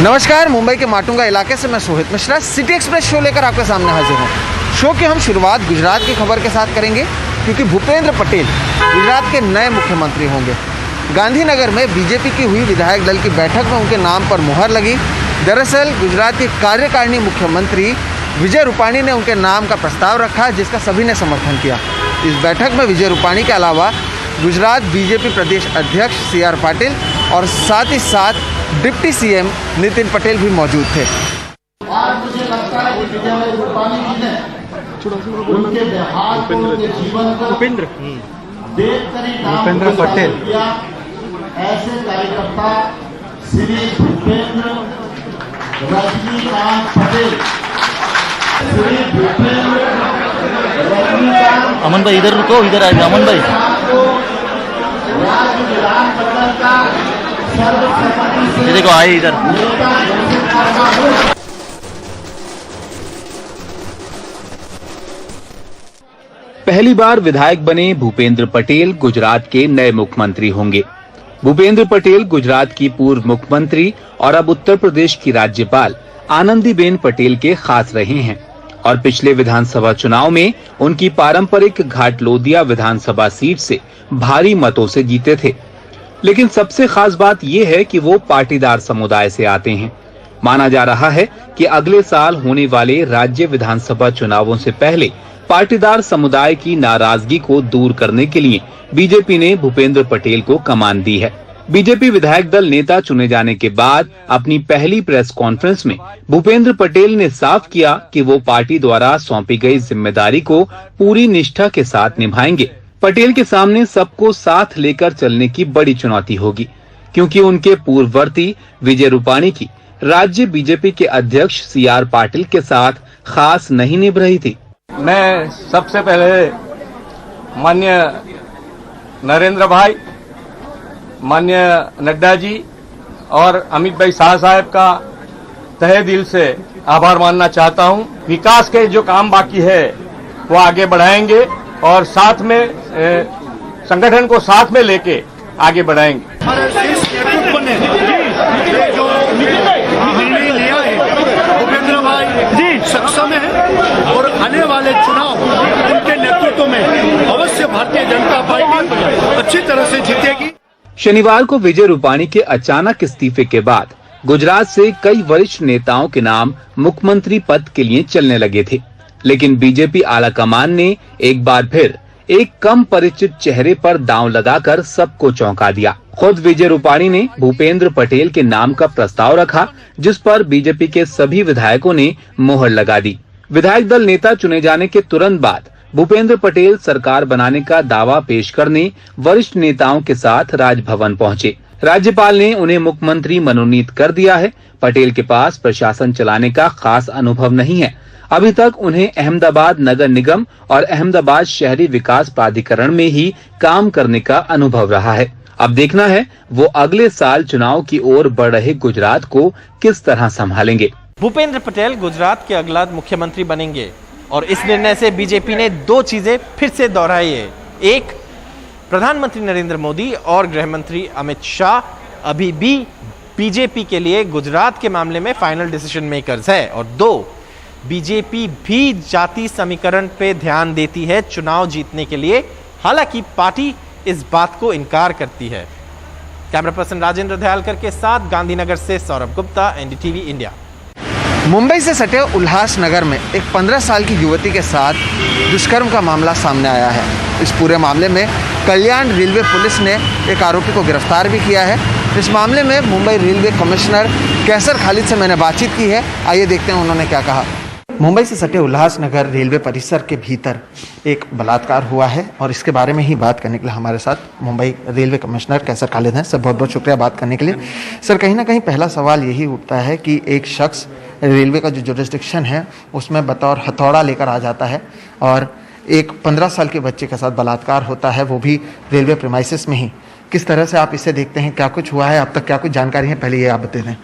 नमस्कार, मुंबई के माटुंगा इलाके से मैं Sohit Mishra city express show लेकर आपके सामने हाजिर हूँ। शो की हम शुरुआत गुजरात की खबर के साथ करेंगे क्योंकि भूपेंद्र पटेल गुजरात के नए मुख्यमंत्री होंगे। गांधीनगर में बीजेपी की हुई विधायक दल की बैठक में उनके नाम पर मुहर लगी। दरअसल गुजरात की कार्यकारिणी मुख्यमंत्री विजय रूपाणी ने उनके नाम का प्रस्ताव रखा, जिसका सभी ने समर्थन किया। इस बैठक में विजय रूपाणी के अलावा गुजरात बीजेपी प्रदेश अध्यक्ष CR पाटिल और साथ ही साथ डिप्टी CM नितिन पटेल भी मौजूद थे। आज मुझे लगता है कि विजय रूपाणी जी ने उनके बिहार के जीवन को देखकर ही भूपेंद्र पटेल ऐसे कार्यकर्ता श्री भूपेंद्र रजनीकांत पटेल, श्री भूपेंद्र रजनीकांत। अमन भाई इधर रुको, इधर आएगा अमन भाई। राज्य विधानमंडल का सर्वसम्मति से देखो आए इधर। पहली बार विधायक बने भूपेंद्र पटेल गुजरात के नए मुख्यमंत्री होंगे। भूपेंद्र पटेल गुजरात की पूर्व मुख्यमंत्री और अब उत्तर प्रदेश की राज्यपाल आनंदीबेन पटेल के खास रहे हैं और पिछले विधानसभा चुनाव में उनकी पारंपरिक घाटलोदिया विधानसभा सीट से भारी मतों से जीते थे। लेकिन सबसे खास बात यह है कि वो पाटीदार समुदाय से आते हैं। माना जा रहा है कि अगले साल होने वाले राज्य विधानसभा चुनावों से पहले पाटीदार समुदाय की नाराजगी को दूर करने के लिए बीजेपी ने भूपेंद्र पटेल को कमान दी है। बीजेपी विधायक दल नेता चुने जाने के बाद अपनी पहली प्रेस कॉन्फ्रेंस में भूपेंद्र पटेल ने साफ किया कि वो पार्टी द्वारा सौंपी गई जिम्मेदारी को पूरी निष्ठा के साथ निभाएंगे। पटेल के सामने सबको साथ लेकर चलने की बड़ी चुनौती होगी, क्योंकि उनके पूर्ववर्ती विजय रूपाणी की राज्य बीजेपी के अध्यक्ष CR पाटिल के साथ खास नहीं निभ रही थी। मैं सबसे पहले माननीय नरेंद्र भाई, माननीय नड्डा जी और अमित भाई शाह साहब का तहे दिल से आभार मानना चाहता हूं। विकास के जो काम बाकी है वो आगे बढ़ाएंगे और साथ में संगठन को साथ में लेके आगे बढ़ाएंगे। हमारे शीर्ष नेतृत्व ने जो निर्णय लिया है, भूपेंद्र भाई जी सक्षम है और आने वाले चुनाव उनके नेतृत्व में अवश्य भारतीय जनता पार्टी अच्छी तरह से जीतेगी। शनिवार को विजय रूपाणी के अचानक इस्तीफे के बाद गुजरात से कई वरिष्ठ नेताओं के नाम मुख्यमंत्री पद के लिए चलने लगे थे, लेकिन बीजेपी आलाकमान ने एक बार फिर एक कम परिचित चेहरे पर दांव लगाकर सबको चौंका दिया। खुद विजय रूपाणी ने भूपेंद्र पटेल के नाम का प्रस्ताव रखा, जिस पर बीजेपी के सभी विधायकों ने मुहर लगा दी। विधायक दल नेता चुने जाने के तुरंत बाद भूपेंद्र पटेल सरकार बनाने का दावा पेश करने वरिष्ठ नेताओं के साथ राजभवन पहुंचे। राज्यपाल ने उन्हें मुख्यमंत्री मनोनीत कर दिया है। पटेल के पास प्रशासन चलाने का खास अनुभव नहीं है। अभी तक उन्हें अहमदाबाद नगर निगम और अहमदाबाद शहरी विकास प्राधिकरण में ही काम करने का अनुभव रहा है। अब देखना है वो अगले साल चुनाव की ओर बढ़ रहे गुजरात को किस तरह संभालेंगे। भूपेंद्र पटेल गुजरात के अगला मुख्यमंत्री बनेंगे और इस निर्णय से बीजेपी ने दो चीजें फिर से दोहराई है। एक, प्रधानमंत्री नरेंद्र मोदी और गृह मंत्री अमित शाह अभी भी बीजेपी के लिए गुजरात के मामले में फाइनल डिसीजन मेकर्स है। और दो, बीजेपी भी जाति समीकरण पे ध्यान देती है चुनाव जीतने के लिए, हालांकि पार्टी इस बात को इनकार करती है। कैमरा पर्सन राजेंद्र दयालकर के साथ गांधीनगर से सौरभ गुप्ता, NDTV इंडिया। मुंबई से सटे उल्लासनगर में एक 15 साल की युवती के साथ दुष्कर्म का मामला सामने आया है। इस पूरे मामले में कल्याण रेलवे पुलिस ने एक आरोपी को गिरफ्तार भी किया है। इस मामले में मुंबई रेलवे कमिश्नर कैसर खालिद से मैंने बातचीत की है। आइए देखते हैं उन्होंने क्या कहा। मुंबई से सटे उल्लासनगर रेलवे परिसर के भीतर एक बलात्कार हुआ है और इसके बारे में ही बात करने के लिए हमारे साथ मुंबई रेलवे कमिश्नर कैसर खालिद हैं। सर, बहुत बहुत शुक्रिया बात करने के लिए। सर, कहीं ना कहीं पहला सवाल यही उठता है कि एक शख्स रेलवे का जो जुरिस्डिक्शन है उसमें बतौर हथौड़ा लेकर आ जाता है और एक 15 साल के बच्चे के साथ बलात्कार होता है, वो भी रेलवे प्रीमाइसेस में ही। किस तरह से आप इसे देखते हैं? क्या कुछ हुआ है अब तक? क्या कुछ जानकारी है? पहले ये आप बता दें।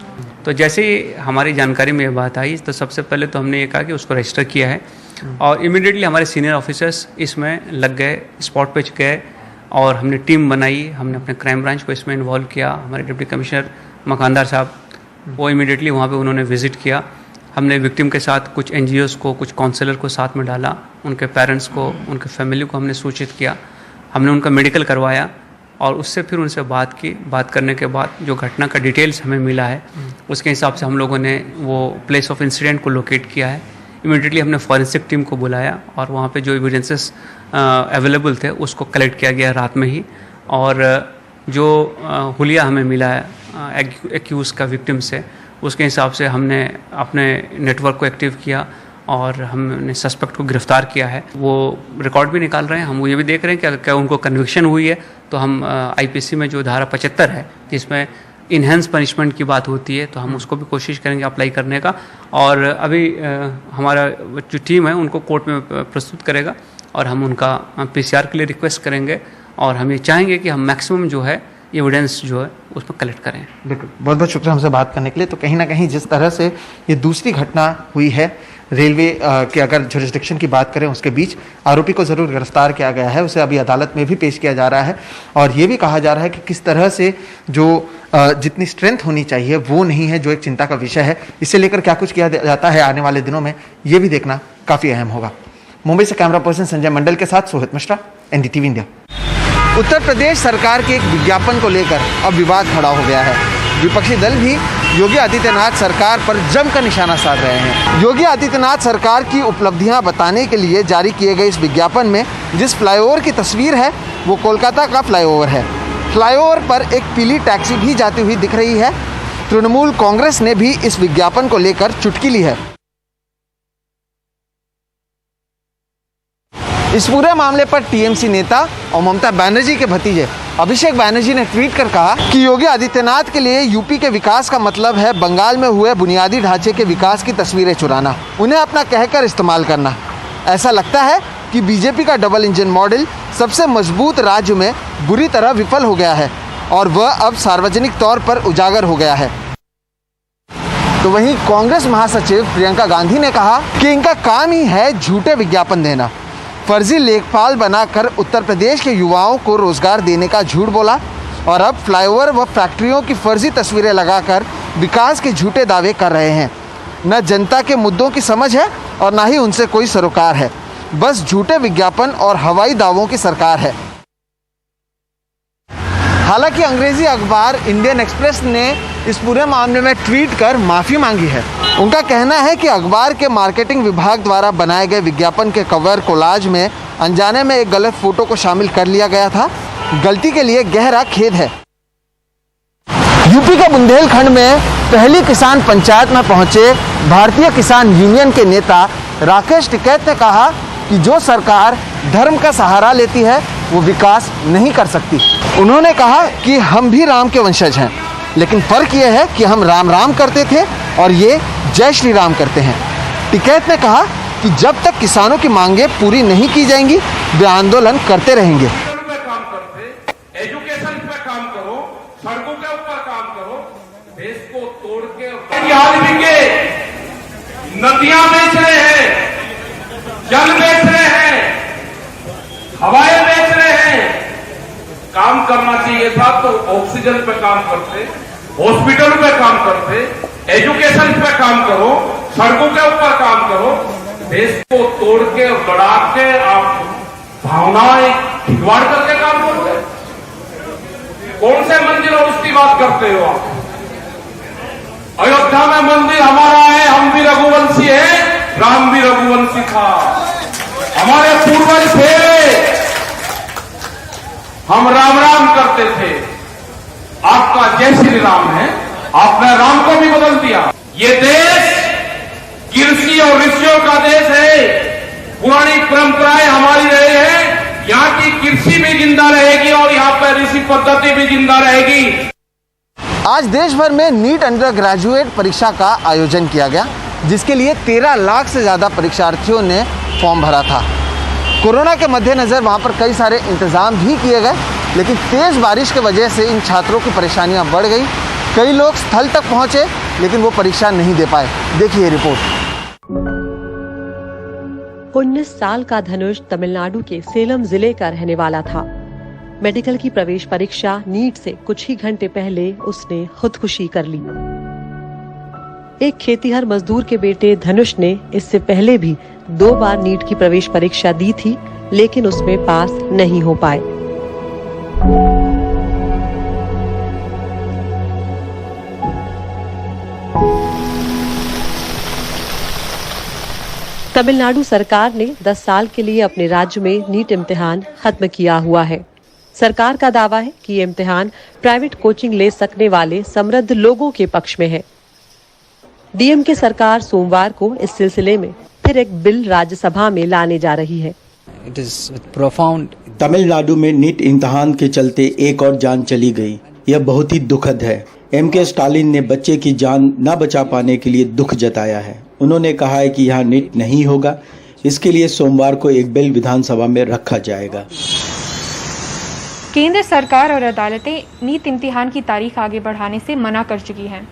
तो जैसे हमारी जानकारी में ये बात आई तो सबसे पहले तो हमने ये कहा कि उसको रजिस्टर किया है और इमीडिएटली हमारे सीनियर ऑफिसर्स इसमें लग गए, स्पॉट पे गए और हमने टीम बनाई। हमने अपने क्राइम ब्रांच को इसमें इन्वॉल्व किया। हमारे डिप्टी कमिश्नर मकानदार साहब वो इमीडिएटली वहाँ पे उन्होंने विजिट किया। हमने विक्टिम के साथ कुछ NGOs को, कुछ काउंसलर को साथ में डाला, उनके पेरेंट्स को, उनके फैमिली को हमने सूचित किया, हमने उनका मेडिकल करवाया और उससे फिर उनसे बात की। बात करने के बाद जो घटना का डिटेल्स हमें मिला है उसके हिसाब से हम लोगों ने वो प्लेस ऑफ इंसिडेंट को लोकेट किया है। इमीडिएटली हमने फॉरेंसिक टीम को बुलाया और वहाँ पे जो एविडेंसेस अवेलेबल थे उसको कलेक्ट किया गया रात में ही। और जो हुलिया हमें मिला है एक्यूज़ का विक्टिम से, उसके हिसाब से हमने अपने नेटवर्क को एक्टिव किया और हमने सस्पेक्ट को गिरफ्तार किया है। वो रिकॉर्ड भी निकाल रहे हैं, हम ये भी देख रहे हैं कि क्या उनको कन्विक्शन हुई है तो हम IPC में जो धारा 75 है जिसमें इन्हेंस पनिशमेंट की बात होती है तो हम उसको भी कोशिश करेंगे अप्लाई करने का। और अभी हमारा जो टीम है उनको कोर्ट में प्रस्तुत करेगा और हम उनका PCR के लिए रिक्वेस्ट करेंगे और हम ये चाहेंगे कि हम मैक्सिमम जो है एविडेंस जो है उसमें कलेक्ट करें। बिल्कुल, बहुत बहुत शुक्रिया हमसे बात करने के लिए। तो कहीं ना कहीं जिस तरह से ये दूसरी घटना हुई है रेलवे के अगर जुरिस्डिक्शन की बात करें उसके बीच, आरोपी को ज़रूर गिरफ्तार किया गया है, उसे अभी अदालत में भी पेश किया जा रहा है और ये भी कहा जा रहा है कि किस तरह से जो जितनी स्ट्रेंथ होनी चाहिए वो नहीं है, जो एक चिंता का विषय है। इसे लेकर क्या कुछ किया जाता है आने वाले दिनों में ये भी देखना काफ़ी अहम होगा। मुंबई से कैमरा पर्सन संजय मंडल के साथ सोहित मिश्रा, NDTV इंडिया। उत्तर प्रदेश सरकार के एक विज्ञापन को लेकर अब विवाद खड़ा हो गया है। विपक्षी दल भी योगी आदित्यनाथ सरकार पर जमकर निशाना साध रहे हैं। योगी आदित्यनाथ सरकार की उपलब्धियां बताने के लिए जारी किए गए इस विज्ञापन में जिस फ्लाईओवर की तस्वीर है वो कोलकाता का फ्लाईओवर है। फ्लाईओवर पर एक पीली टैक्सी भी जाती हुई दिख रही है। तृणमूल कांग्रेस ने भी इस विज्ञापन को लेकर चुटकी ली है। इस पूरे मामले पर TMC नेता और ममता बनर्जी के भतीजे अभिषेक बनर्जी ने ट्वीट कर कहा कि योगी आदित्यनाथ के लिए यूपी के विकास का मतलब है बंगाल में हुए बुनियादी ढांचे के विकास की तस्वीरें चुराना, उन्हें अपना कहकर इस्तेमाल करना। ऐसा लगता है कि बीजेपी का डबल इंजन मॉडल सबसे मजबूत राज्य में बुरी तरह विफल हो गया है और वह अब सार्वजनिक तौर पर उजागर हो गया है। तो वहीं कांग्रेस महासचिव प्रियंका गांधी ने कहा कि इनका काम ही है झूठे विज्ञापन देना। फर्जी लेखपाल बनाकर उत्तर प्रदेश के युवाओं को रोजगार देने का झूठ बोला और अब फ्लाईओवर व फैक्ट्रियों की फर्जी तस्वीरें लगाकर विकास के झूठे दावे कर रहे हैं। न जनता के मुद्दों की समझ है और न ही उनसे कोई सरोकार है, बस झूठे विज्ञापन और हवाई दावों की सरकार है। हालांकि अंग्रेजी अखबार इंडियन एक्सप्रेस ने इस पूरे मामले में ट्वीट कर माफ़ी मांगी है। उनका कहना है कि अखबार के मार्केटिंग विभाग द्वारा बनाए गए विज्ञापन के कवर कोलाज में अनजाने में एक गलत फोटो को शामिल कर लिया गया था। गलती के लिए गहरा खेद है। यूपी के बुंदेलखंड में पहली किसान पंचायत में पहुंचे भारतीय किसान यूनियन के नेता राकेश टिकैत ने कहा कि जो सरकार धर्म का सहारा लेती है वो विकास नहीं कर सकती। उन्होंने कहा कि हम भी राम के वंशज हैं, लेकिन फर्क ये है कि हम राम राम करते थे और ये जय श्री राम करते हैं। टिकैत ने कहा कि जब तक किसानों की मांगें पूरी नहीं की जाएंगी वे आंदोलन करते रहेंगे। काम करते, एजुकेशन पे काम करो, सड़कों के ऊपर काम करो, देश को तोड़ के आदमी के नदियां बेच रहे हैं, जल बेच रहे हैं, हवाएं बेच रहे हैं। काम करना चाहिए था तो ऑक्सीजन पे काम करते, हॉस्पिटल पे काम करते, एजुकेशन पे काम करो, सड़कों के ऊपर काम करो। देश को तोड़ के बढ़ा के आप भावनाएं खिलवाड़ करके काम करते। कौन से मंदिर और उसकी बात करते हो आप? अयोध्या में मंदिर हमारा है, हम भी रघुवंशी है, राम भी रघुवंशी था, हमारे पूर्वज थे, हम राम राम करते थे। आपका जय श्री राम है, आपने राम को भी बदल दिया। ये देश कृषि और ऋषियों का देश है, पुरानी परंपराएं हमारी रही है। यहाँ की कृषि भी जिंदा रहेगी और यहाँ पर ऋषि पद्धति भी जिंदा रहेगी। आज देश भर में नीट अंडर ग्रेजुएट परीक्षा का आयोजन किया गया, जिसके लिए 13 लाख से ज़्यादा परीक्षार्थियों ने फॉर्म भरा था। कोरोना के मद्देनज़र वहाँ पर कई सारे इंतज़ाम भी किए गए, लेकिन तेज़ बारिश की वजह से इन छात्रों की परेशानियाँ बढ़ गई। कई लोग स्थल तक पहुँचे लेकिन वो परीक्षा नहीं दे पाए। देखिए रिपोर्ट। 19 साल का धनुष तमिलनाडु के सेलम जिले का रहने वाला था। मेडिकल की प्रवेश परीक्षा नीट से कुछ ही घंटे पहले उसने खुदकुशी कर ली। एक खेतीहर मजदूर के बेटे धनुष ने इससे पहले भी 2 बार नीट की प्रवेश परीक्षा दी थी, लेकिन उसमें पास नहीं हो पाए। तमिलनाडु सरकार ने 10 साल के लिए अपने राज्य में नीट इम्तिहान खत्म किया हुआ है। सरकार का दावा है कि ये इम्तिहान प्राइवेट कोचिंग ले सकने वाले समृद्ध लोगों के पक्ष में है। डीएमके सरकार सोमवार को इस सिलसिले में फिर एक बिल राज्यसभा में लाने जा रही है। तमिलनाडु में नीट इम्तिहान के चलते एक और जान चली गई। यह बहुत ही दुखद है। एमके स्टालिन ने बच्चे की जान न बचा पाने के लिए दुख जताया है। उन्होंने कहा है कि यहाँ नीट नहीं होगा। इसके लिए सोमवार को एक बिल विधानसभा में रखा जाएगा। केंद्र सरकार और अदालतें नीट इम्तिहान की तारीख आगे बढ़ाने से मना कर चुकी हैं।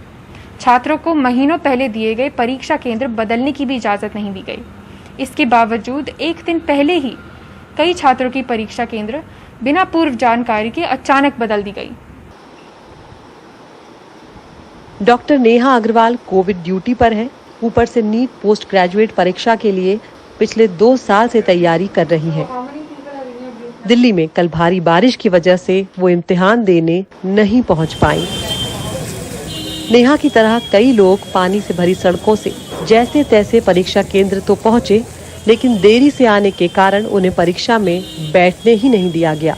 छात्रों को महीनों पहले दिए गए परीक्षा केंद्र बदलने की भी इजाजत नहीं दी गई। इसके बावजूद एक दिन पहले ही कई छात्रों की परीक्षा केंद्र बिना पूर्व जानकारी के अचानक बदल दी गई। Doctor Neha Agarwal covid duty पर है। ऊपर से नीट पोस्ट ग्रेजुएट परीक्षा के लिए पिछले 2 साल से तैयारी कर रही है। दिल्ली में कल भारी बारिश की वजह से वो इम्तिहान देने नहीं पहुंच पाई। नेहा की तरह कई लोग पानी से भरी सड़कों से जैसे तैसे परीक्षा केंद्र तो पहुंचे, लेकिन देरी से आने के कारण उन्हें परीक्षा में बैठने ही नहीं दिया गया।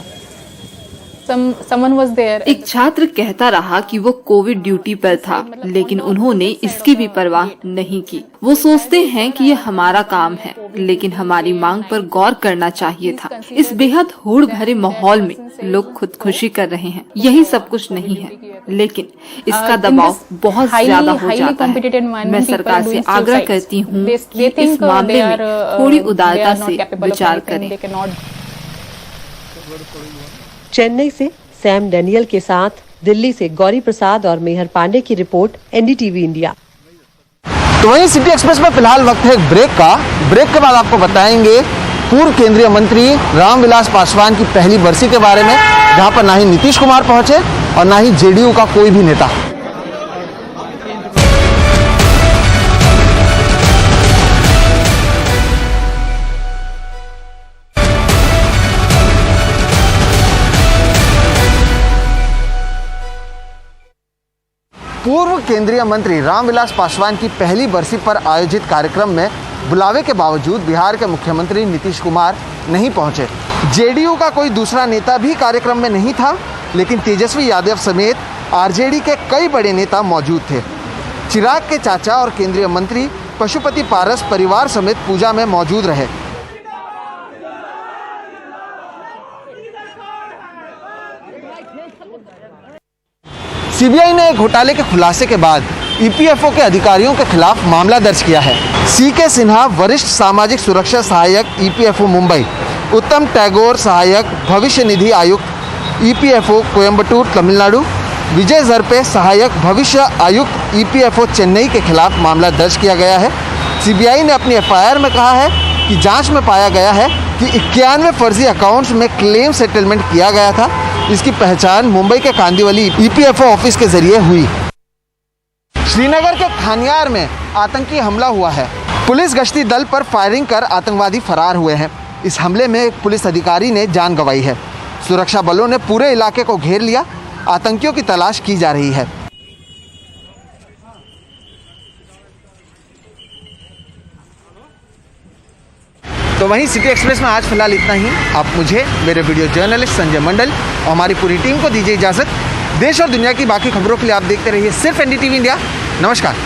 एक छात्र कहता रहा कि वो कोविड ड्यूटी पर था, लेकिन उन्होंने इसकी भी परवाह नहीं की। वो सोचते हैं कि ये हमारा काम है, लेकिन हमारी मांग पर गौर करना चाहिए था। इस बेहद होड़ भरे माहौल में लोग खुदकुशी कर रहे हैं। यही सब कुछ नहीं है, लेकिन इसका दबाव बहुत ज्यादा हो जाता है। मैं सरकार से आग्रह करती हूँ कि इस मामले में थोड़ी उदारता से विचार करें। चेन्नई से सैम डैनियल के साथ दिल्ली से गौरी प्रसाद और मेहर पांडे की रिपोर्ट, एनडीटीवी इंडिया। तो वहीं सिटी एक्सप्रेस में फिलहाल वक्त है एक ब्रेक का। ब्रेक के बाद आपको बताएंगे पूर्व केंद्रीय मंत्री रामविलास पासवान की पहली बरसी के बारे में, जहां पर ना ही नीतीश कुमार पहुंचे और ना ही जेडीयू का कोई भी नेता। पूर्व केंद्रीय मंत्री रामविलास पासवान की पहली बरसी पर आयोजित कार्यक्रम में बुलावे के बावजूद बिहार के मुख्यमंत्री नीतीश कुमार नहीं पहुंचे। जेडीयू का कोई दूसरा नेता भी कार्यक्रम में नहीं था, लेकिन तेजस्वी यादव समेत आरजेडी के कई बड़े नेता मौजूद थे। चिराग के चाचा और केंद्रीय मंत्री पशुपति पारस परिवार समेत पूजा में मौजूद रहे। सीबीआई ने घोटाले के खुलासे के बाद ईपीएफओ के अधिकारियों के खिलाफ मामला दर्ज किया है। सीके सिन्हा वरिष्ठ सामाजिक सुरक्षा सहायक ईपीएफओ मुंबई, उत्तम टैगोर सहायक भविष्य निधि आयुक्त ईपीएफओ कोयम्बटूर तमिलनाडु, विजय जरपे सहायक भविष्य आयुक्त ईपीएफओ चेन्नई के खिलाफ मामला दर्ज किया गया है। सीबीआई ने अपनी एफआईआर में कहा है कि जांच में पाया गया है कि 91 फर्जी अकाउंट्स में क्लेम सेटलमेंट किया गया था। इसकी पहचान मुंबई के कांदिवली ईपीएफओ ऑफिस के जरिए हुई। श्रीनगर के खानियार में आतंकी हमला हुआ है। पुलिस गश्ती दल पर फायरिंग कर आतंकवादी फरार हुए हैं। इस हमले में एक पुलिस अधिकारी ने जान गंवाई है। सुरक्षा बलों ने पूरे इलाके को घेर लिया। आतंकियों की तलाश की जा रही है। तो वहीं सिटी एक्सप्रेस में आज फिलहाल इतना ही। आप मुझे, मेरे वीडियो जर्नलिस्ट संजय मंडल और हमारी पूरी टीम को दीजिए इजाजत। देश और दुनिया की बाकी खबरों के लिए आप देखते रहिए सिर्फ एनडीटीवी इंडिया। नमस्कार।